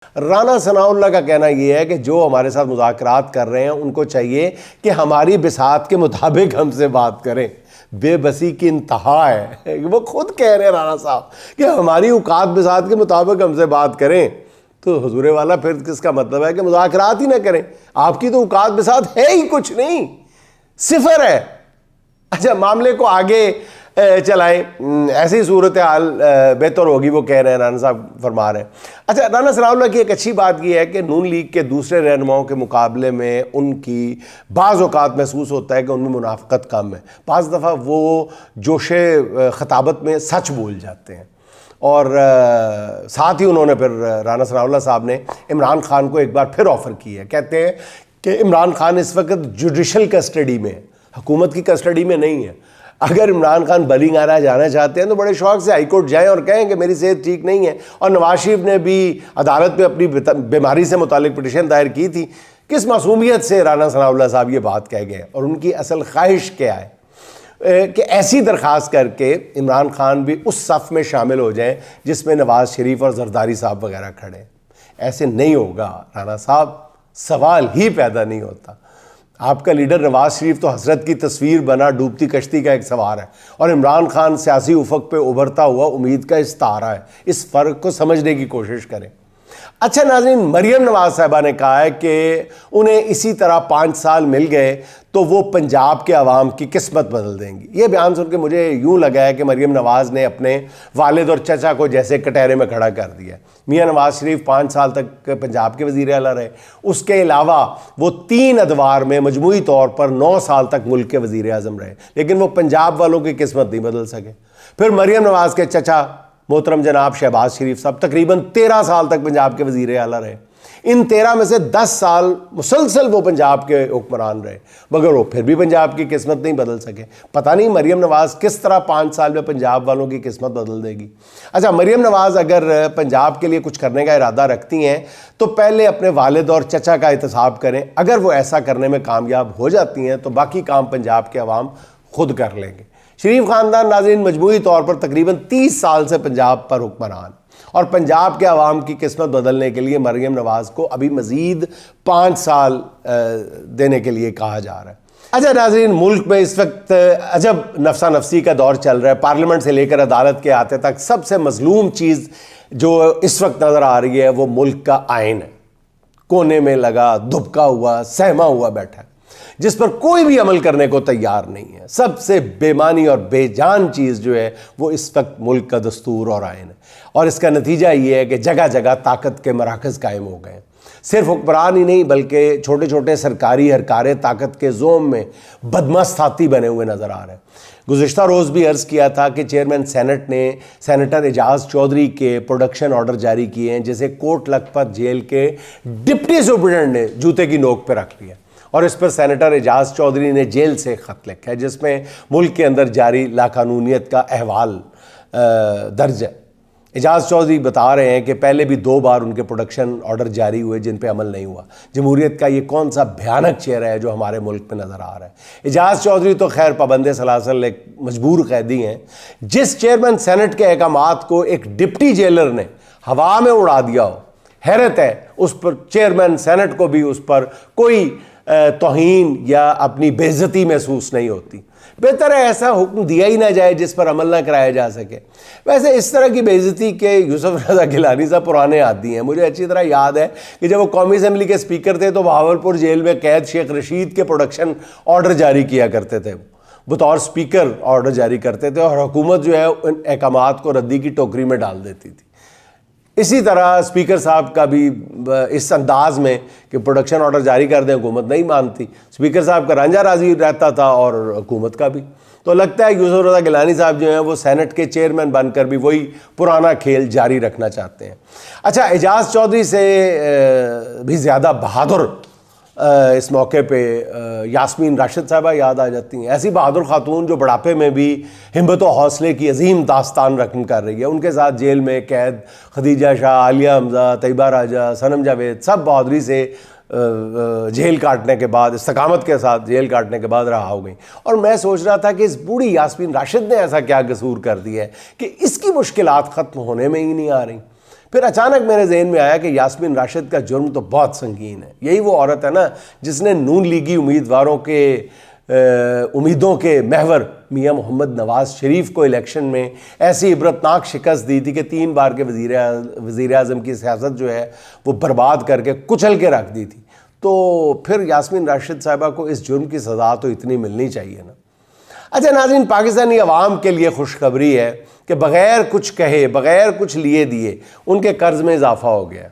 राना सनाउल्लाह का कहना यह है कि जो हमारे साथ मुज़ाकरात कर रहे हैं उनको चाहिए कि हमारी बिसात के मुताबिक हमसे बात करें। बेबसी की इंतहा है, वो खुद कह रहे हैं राना साहब कि हमारी औकात बिसात के मुताबिक हमसे बात करें। तो हुजूरे वाला फिर किसका मतलब है कि मुज़ाकरात ही ना करें? आपकी तो औकात बिसात है ही कुछ नहीं, सिफर है। अच्छा, मामले को आगे चलाएं, ऐसी सूरत हाल बेहतर होगी, वो कह रहे हैं, राना साहब फरमा रहे हैं। अच्छा, राना सनाउल्लाह की एक अच्छी बात यह है कि नून लीग के दूसरे रहनुमाओं के मुकाबले में उनकी बाज़ औक़ात महसूस होता है कि उनमें मुनाफ़क़त कम है। बाज़ दफ़ा वो जोशे ख़ताबत में सच बोल जाते हैं। और साथ ही उन्होंने फिर राना सनाउल्लाह साहब ने इमरान खान को एक बार फिर ऑफ़र की है। कहते हैं कि इमरान खान इस वक्त जुडिशल कस्टडी में है, हुकूमत की कस्टडी में नहीं है। अगर इमरान खान बलिंगाना जाना चाहते हैं तो बड़े शौक से हाई कोर्ट जाएं और कहें कि मेरी सेहत ठीक नहीं है। और नवाज शरीफ ने भी अदालत में अपनी बीमारी से मुतालिक पिटीशन दायर की थी। किस मासूमियत से राना सनाउल्लाह साहब ये बात कह गए और उनकी असल ख्वाहिश क्या है कि ऐसी दरख्वास्त करके इमरान खान भी उस सफ़ में शामिल हो जाएं जिसमें नवाज शरीफ और जरदारी साहब वगैरह खड़े। ऐसे नहीं होगा राना साहब, सवाल ही पैदा नहीं होता। आपका लीडर नवाज शरीफ तो हसरत की तस्वीर बना डूबती कश्ती का एक सवार है और इमरान खान सियासी उफक पे उभरता हुआ उम्मीद का इस्तारा है। इस फ़र्क को समझने की कोशिश करें। अच्छा नाज़रीन, मरियम नवाज साहबा ने कहा है कि उन्हें इसी तरह 5 साल मिल गए तो वो पंजाब के अवाम की किस्मत बदल देंगी। ये बयान सुन के मुझे यूँ लगा है कि मरियम नवाज़ ने अपने वालिद और चचा को जैसे कटहरे में खड़ा कर दिया। मियाँ नवाज शरीफ 5 साल तक पंजाब के वज़ीर आला रहे। उसके अलावा वो 3 अदवार में मजमूई तौर पर 9 साल तक मुल्क के वज़ीर आज़म रहे, लेकिन वो पंजाब वालों की किस्मत नहीं बदल सके। फिर मरियम नवाज़ के चचा मोहतरम जनाब शहबाज शरीफ साहब तकरीबन 13 साल तक पंजाब के वज़ीर आला रहे। इन 13 में से 10 साल मुसलसल वो पंजाब के हुक्मरान रहे, मगर वो फिर भी पंजाब की किस्मत नहीं बदल सके। पता नहीं मरियम नवाज़ किस तरह 5 साल में पंजाब वालों की किस्मत बदल देगी। अच्छा, मरियम नवाज़ अगर पंजाब के लिए कुछ करने का इरादा रखती हैं तो पहले अपने वालिद और चचा का एहतसाब करें। अगर वो ऐसा करने में कामयाब हो जाती हैं तो बाकी काम पंजाब के अवाम खुद कर लेंगे। शरीफ ख़ानदान नाज़रीन मजमूई तौर पर तकरीबन 30 साल से पंजाब पर हुक्मरान और पंजाब के अवाम की किस्मत बदलने के लिए मरियम नवाज़ को अभी मज़ीद 5 साल देने के लिए कहा जा रहा है। अच्छा नाज़रीन, मुल्क में इस वक्त अजब नफसा नफसी का दौर चल रहा है। पार्लियामेंट से लेकर अदालत के आते तक सबसे मजलूम चीज़ जो इस वक्त नज़र आ रही है वो मुल्क का आइन है। कोने में लगा, दुबका हुआ, सहमा हुआ बैठा है, जिस पर कोई भी अमल करने को तैयार नहीं है। सबसे बेमानी और बेजान चीज़ जो है वो इस वक्त मुल्क का दस्तूर और आइन है। और इसका नतीजा ये है कि जगह जगह ताकत के मराकज़ कायम हो गए। सिर्फ हुक्मरान ही नहीं बल्कि छोटे छोटे सरकारी हरकारे ताकत के जोम में बदमस्त हाथी बने हुए नज़र आ रहे हैं। गुज़िश्ता रोज़ भी अर्ज़ किया था कि चेयरमैन सेनेट ने सेनेटर एजाज़ चौधरी के प्रोडक्शन ऑर्डर जारी किए हैं, जिसे कोट लखपत जेल के डिप्टी सुप्रिटेंडेंट ने जूते की नोक पर रख लिया। और इस पर सेनेटर एजाज़ चौधरी ने जेल से ख़त लिखा है जिसमें मुल्क के अंदर जारी लाकानूनियत का अहवाल दर्ज है। एजाज़ चौधरी बता रहे हैं कि पहले भी 2 बार उनके प्रोडक्शन ऑर्डर जारी हुए जिन पे अमल नहीं हुआ। जमहूरियत का ये कौन सा भयानक चेहरा है जो हमारे मुल्क में नज़र आ रहा है। एजाज़ चौधरी तो खैर पाबंद सलासल एक मजबूर कैदी हैं। जिस चेयरमैन सेनेट के अहकामात को एक डिप्टी जेलर ने हवा में उड़ा दिया हो, हैरत है उस पर चेयरमैन सेनेट को भी उस पर कोई तौहीन या अपनी बेइज्जती महसूस नहीं होती। बेहतर है ऐसा हुक्म दिया ही ना जाए जिस पर अमल ना कराया जा सके। वैसे इस तरह की बेइज्जती के यूसुफ रज़ा गिलानी साहब पुराने आदी हैं। मुझे अच्छी तरह याद है कि जब वो कौमी असम्बली के स्पीकर थे तो बहावलपुर जेल में कैद शेख रशीद के प्रोडक्शन ऑर्डर जारी किया करते थे। बतौर स्पीकर ऑर्डर जारी करते थे और हुकूमत जो है उन अहकामात को रद्दी की टोकरी में डाल देती थी। इसी तरह स्पीकर साहब का भी इस अंदाज में कि प्रोडक्शन ऑर्डर जारी कर दें, हुकूमत नहीं मानती। स्पीकर साहब का रांझा राजी रहता था और हुकूमत का भी। तो लगता है यूसुफ रज़ा गिलानी साहब जो हैं वो सेनेट के चेयरमैन बनकर भी वही पुराना खेल जारी रखना चाहते हैं। अच्छा, एजाज़ चौधरी से भी ज़्यादा बहादुर इस मौके पे यास्मीन राशिद साहबा याद आ जाती हैं। ऐसी बहादुर खातून जो बुढ़ापे में भी हिम्मत और हौसले की अजीम दास्तान रकम कर रही है। उनके साथ जेल में कैद खदीजा शाह, आलिया हमजा, तैयबा राजा, सनम जावेद सब बहादुरी से जेल काटने के बाद, इस्तकामत के साथ जेल काटने के बाद रहा हो गई। और मैं सोच रहा था कि इस बूढ़ी यास्मीन राशिद ने ऐसा क्या कसूर कर दिया है कि इसकी मुश्किलात ख़त्म होने में ही नहीं आ रही। फिर अचानक मेरे जहन में आया कि यास्मीन राशिद का जुर्म तो बहुत संगीन है। यही वो औरत है ना जिसने नून लीगी उम्मीदवारों के उम्मीदों के महवर मियां मोहम्मद नवाज शरीफ को इलेक्शन में ऐसी इबरतनाक शिकस्त दी थी कि 3 बार के वज़ीर आज़म की सियासत जो है वो बर्बाद करके कुचल के रख दी थी। तो फिर यास्मीन राशिद साहिबा को इस जुर्म की सज़ा तो इतनी मिलनी चाहिए ना। अच्छा नाज़रीन, पाकिस्तानी अवाम के लिए खुशखबरी है कि बग़ैर कुछ कहे, बग़ैर कुछ लिए दिए उनके कर्ज़ में इजाफा हो गया।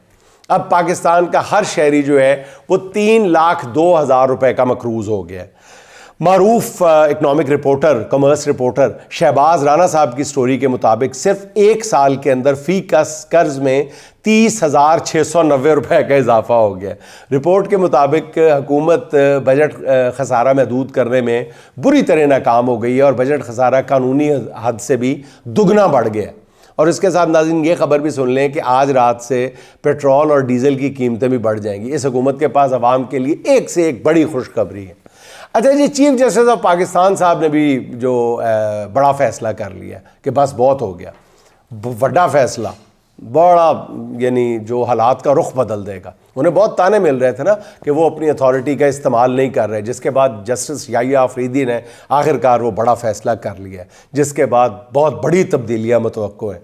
अब पाकिस्तान का हर शहरी जो है वो 3,02,000 रुपए का मकरूज़ हो गया है। मारूफ economic reporter, commerce reporter Shahbaz Rana साहब की स्टोरी के मुताबिक सिर्फ 1 साल के अंदर फी कर्ज में 30,690 रुपए का इजाफा हो गया। रिपोर्ट के मुताबिक हुकूमत बजट खसारा महदूद करने में बुरी तरह नाकाम हो गई है और बजट खसारा कानूनी हद से भी दुगना बढ़ गया। और इसके साथ नाज़रीन ये खबर भी सुन लें कि आज रात से पेट्रोल और डीजल की कीमतें भी बढ़ जाएंगी। इस हुकूमत के पास अवाम के लिए एक से एक बड़ी खुशखबरी है। अच्छा जी, चीफ जस्टिस ऑफ पाकिस्तान साहब ने भी जो बड़ा फैसला कर लिया कि बस बहुत हो गया, बड़ा फैसला, बड़ा यानी जो हालात का रुख बदल देगा। उन्हें बहुत ताने मिल रहे थे ना कि वो अपनी अथॉरिटी का इस्तेमाल नहीं कर रहे, जिसके बाद जस्टिस याहिया अफरीदी ने आखिरकार वो बड़ा फैसला कर लिया, जिसके बाद बहुत बड़ी तब्दीलियाँ मुतवक्को हैं।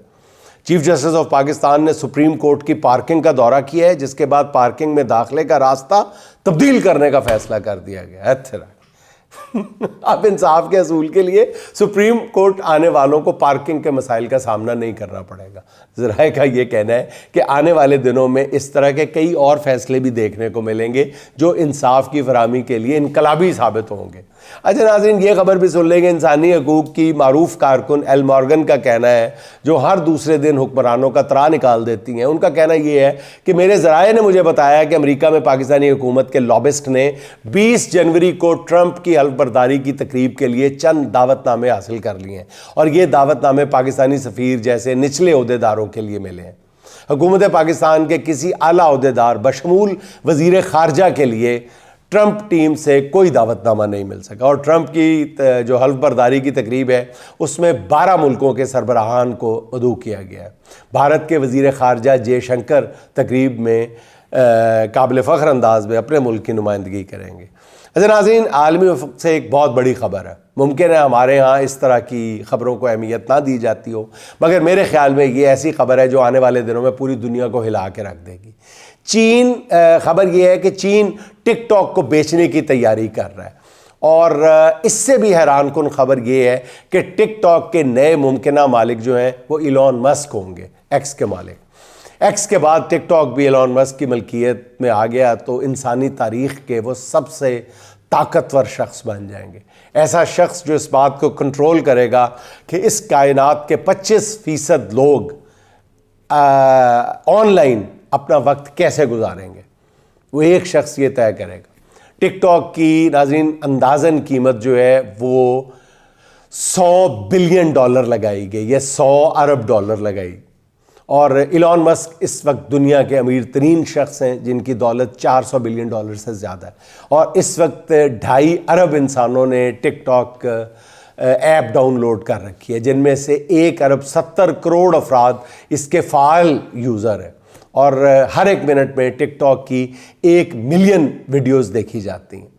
चीफ जस्टिस ऑफ पाकिस्तान ने सुप्रीम कोर्ट की पार्किंग का दौरा किया है, जिसके बाद पार्किंग में दाखिले का रास्ता तब्दील करने का फैसला कर दिया गया है। अब इंसाफ के असूल के लिए सुप्रीम कोर्ट आने वालों को पार्किंग के मसाइल का सामना नहीं करना पड़ेगा। ज़राए का ये कहना है कि आने वाले दिनों में इस तरह के कई और फैसले भी देखने को मिलेंगे जो इंसाफ की फराहमी के लिए इनकलाबी साबित होंगे। अच्छा नाज़रीन, ये खबर भी सुन लेंगे, इंसानी हकूक़ की मारूफ कारकुन एल मॉर्गन का कहना है, जो हर दूसरे दिन हुक्मरानों का तरा निकाल देती हैं। उनका कहना यह है कि मेरे ज़राए ने मुझे बताया कि अमेरिका में पाकिस्तानी हुकूमत के लॉबिस्ट ने 20 जनवरी को ट्रंप की हल्फबर्दारी की तकरीब के लिए चंद दावतनामे हासिल कर लिए हैं और ये दावतनामे पाकिस्तानी सफ़ीर जैसे निचले ओहदेदारों के लिए मिले हैं। हुकूमत पाकिस्तान के किसी आला ओहदेदार बशमूल वज़ीर ख़ारजा के लिए ट्रंप टीम से कोई दावतनामा नहीं मिल सका और ट्रंप की जो हल्फबर्दारी की तकरीब है उसमें 12 मुल्कों के सरबराहान को मदऊ किया गया है। भारत के वज़ीर ख़ारजा जयशंकर तकरीब में काबिल फ़ख्र अंदाज में अपने मुल्क की नुमाइंदगी करेंगे। अच्छा नाज़रीन, आलमी उफ़क़ से एक बहुत बड़ी ख़बर है। मुमकिन है हमारे यहाँ इस तरह की ख़बरों को अहमियत ना दी जाती हो, मगर मेरे ख़्याल में ये ऐसी ख़बर है जो आने वाले दिनों में पूरी दुनिया को हिला के रख देगी। चीन, खबर यह है कि चीन टिकटॉक को बेचने की तैयारी कर रहा है और इससे भी हैरान कुन खबर यह है कि टिकटॉक के नए मुमकिना मालिक जो हैं वो इलॉन मस्क होंगे, एक्स के मालिक। एक्स के बाद टिकटॉक भी इलॉन मस्क की मलकियत में आ गया तो इंसानी तारीख़ के वो सबसे ताकतवर शख्स बन जाएंगे। ऐसा शख्स जो इस बात को कंट्रोल करेगा कि इस कायनात के 25% लोग ऑनलाइन अपना वक्त कैसे गुजारेंगे, वो एक शख्स ये तय करेगा। टिकटॉक की नाज़रीन अंदाज़न कीमत जो है वो $100 बिलियन लगाई गई है, $100 अरब लगाई। और इलॉन मस्क इस वक्त दुनिया के अमीर तरीन शख्स हैं जिनकी दौलत $400 बिलियन से ज़्यादा है और इस वक्त 2.5 अरब इंसानों ने टिकटॉक ऐप डाउनलोड कर रखी है, जिनमें से 1 अरब 70 करोड़ अफराद इसके फ़ाल यूज़र हैं और हर एक मिनट में टिकटॉक की 1 मिलियन वीडियोस देखी जाती हैं।